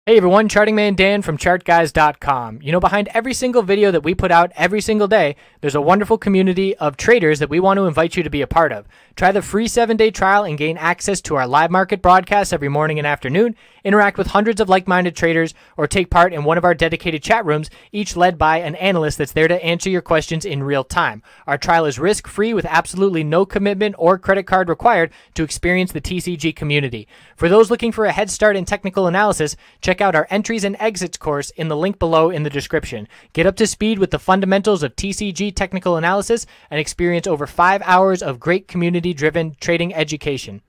Hey everyone, Charting Man Dan from ChartGuys.com. You know, behind every single video that we put out every single day, there's a wonderful community of traders that we want to invite you to be a part of. Try the free 7-day trial and gain access to our live market broadcasts every morning and afternoon, interact with hundreds of like-minded traders, or take part in one of our dedicated chat rooms, each led by an analyst that's there to answer your questions in real time. Our trial is risk-free with absolutely no commitment or credit card required to experience the TCG community. For those looking for a head start in technical analysis, check out our entries and exits course in the link below in the description. Get up to speed with the fundamentals of TCG technical analysis and experience over 5 hours of great community-driven trading education.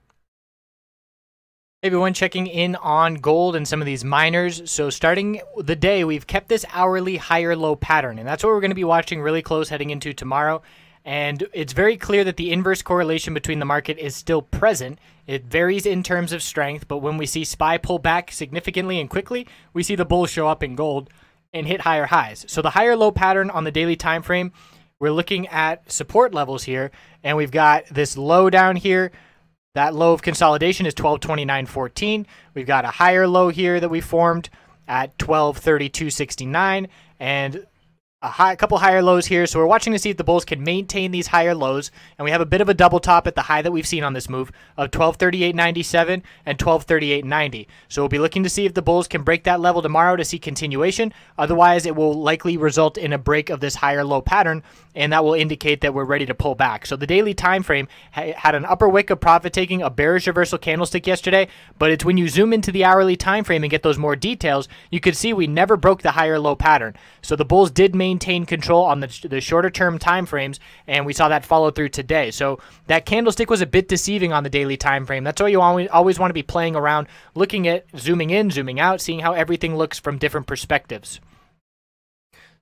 Hey everyone, checking in on gold and some of these miners. So starting the day, we've kept this hourly higher low pattern, and that's what we're going to be watching really close heading into tomorrow. And it's very clear that the inverse correlation between the market is still present. It varies in terms of strength, but when we see SPY pull back significantly and quickly, we see the bulls show up in gold and hit higher highs. So the higher low pattern on the daily time frame, we're looking at support levels here, and we've got this low down here. That low of consolidation is 1229.14. We've got a higher low here that we formed at 1232.69, and a couple higher lows here. So we're watching to see if the bulls can maintain these higher lows, and we have a bit of a double top at the high that we've seen on this move of 1238.97 and 1238.90. So we'll be looking to see if the bulls can break that level tomorrow to see continuation. Otherwise, it will likely result in a break of this higher low pattern, and that will indicate that we're ready to pull back. So the daily time frame had an upper wick of profit taking, a bearish reversal candlestick yesterday, but it's when you zoom into the hourly time frame and get those more details, you could see we never broke the higher low pattern. So the bulls did maintain control on the shorter term time frames, and we saw that follow through today. So that candlestick was a bit deceiving on the daily time frame. That's why you always want to be playing around, looking at zooming in, zooming out, seeing how everything looks from different perspectives.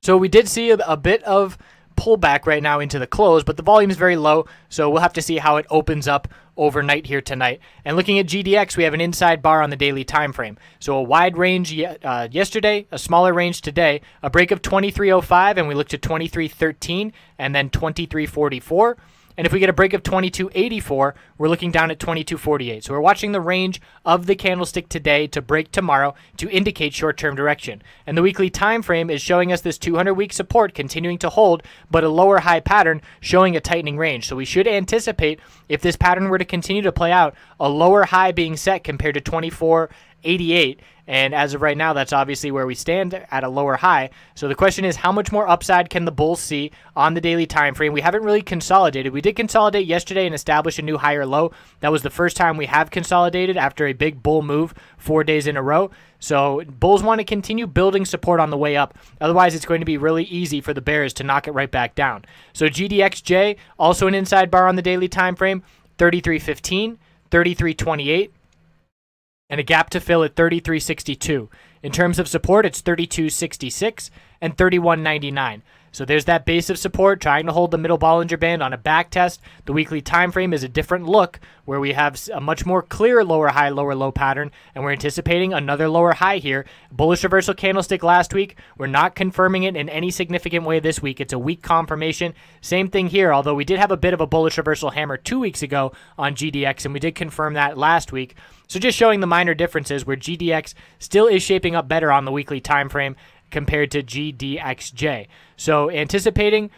So we did see a bit of pullback right now into the close, but the volume is very low, so we'll have to see how it opens up overnight here tonight. And looking at GDX, we have an inside bar on the daily time frame. So a wide range yesterday, a smaller range today, a break of 23.05, and we looked at 23.13 and then 23.44. And if we get a break of 22.84, we're looking down at 22.48. So we're watching the range of the candlestick today to break tomorrow to indicate short-term direction. And the weekly time frame is showing us this 200-week support continuing to hold, but a lower high pattern showing a tightening range. So we should anticipate, if this pattern were to continue to play out, a lower high being set compared to 24.88. And as of right now, that's obviously where we stand at a lower high. So the question is, how much more upside can the bulls see on the daily time frame? We haven't really consolidated. We did consolidate yesterday and establish a new higher low. That was the first time we have consolidated after a big bull move 4 days in a row. So bulls want to continue building support on the way up. Otherwise, it's going to be really easy for the bears to knock it right back down. So GDXJ, also an inside bar on the daily time frame, 33.15, 33.28. and a gap to fill at 33.62. In terms of support, it's 32.66 and 31.99. So there's that base of support, trying to hold the middle Bollinger Band on a back test. The weekly time frame is a different look, where we have a much more clear lower high, lower low pattern, and we're anticipating another lower high here. Bullish reversal candlestick last week. We're not confirming it in any significant way this week. It's a weak confirmation. Same thing here, although we did have a bit of a bullish reversal hammer 2 weeks ago on GDX, and we did confirm that last week. So just showing the minor differences where GDX still is shaping up better on the weekly time frame compared to GDXJ. So anticipating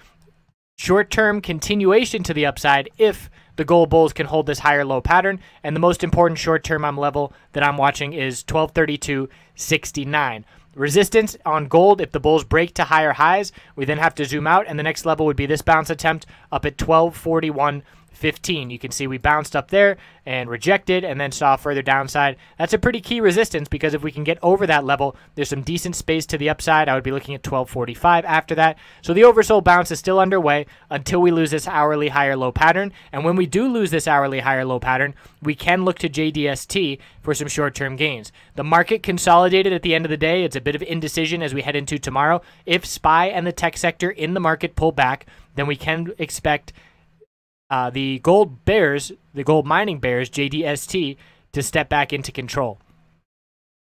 short-term continuation to the upside if the gold bulls can hold this higher low pattern. And the most important short-term level that I'm watching is 1232.69. Resistance on gold, if the bulls break to higher highs, we then have to zoom out, and the next level would be this bounce attempt up at 1241.15. You can see we bounced up there and rejected and then saw further downside. That's a pretty key resistance, because if we can get over that level, there's some decent space to the upside. I would be looking at 1245 after that. So the oversold bounce is still underway until we lose this hourly higher low pattern. And when we do lose this hourly higher low pattern, we can look to JDST for some short-term gains. The market consolidated at the end of the day. It's a bit of indecision as we head into tomorrow. If SPY and the tech sector in the market pull back, then we can expect the gold bears, the gold mining bears, JDST, to step back into control.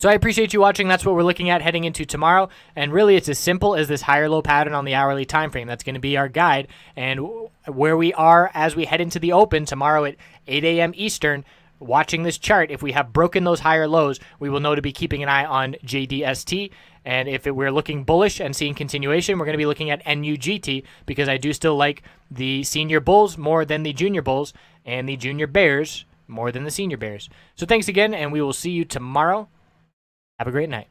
So I appreciate you watching. That's what we're looking at heading into tomorrow. And really, it's as simple as this higher low pattern on the hourly time frame. That's going to be our guide. And where we are as we head into the open tomorrow at 8 a.m. Eastern, watching this chart, if we have broken those higher lows, we will know to be keeping an eye on JDST. And if we're looking bullish and seeing continuation, we're going to be looking at NUGT, because I do still like the senior bulls more than the junior bulls, and the junior bears more than the senior bears. So thanks again, and we will see you tomorrow. Have a great night.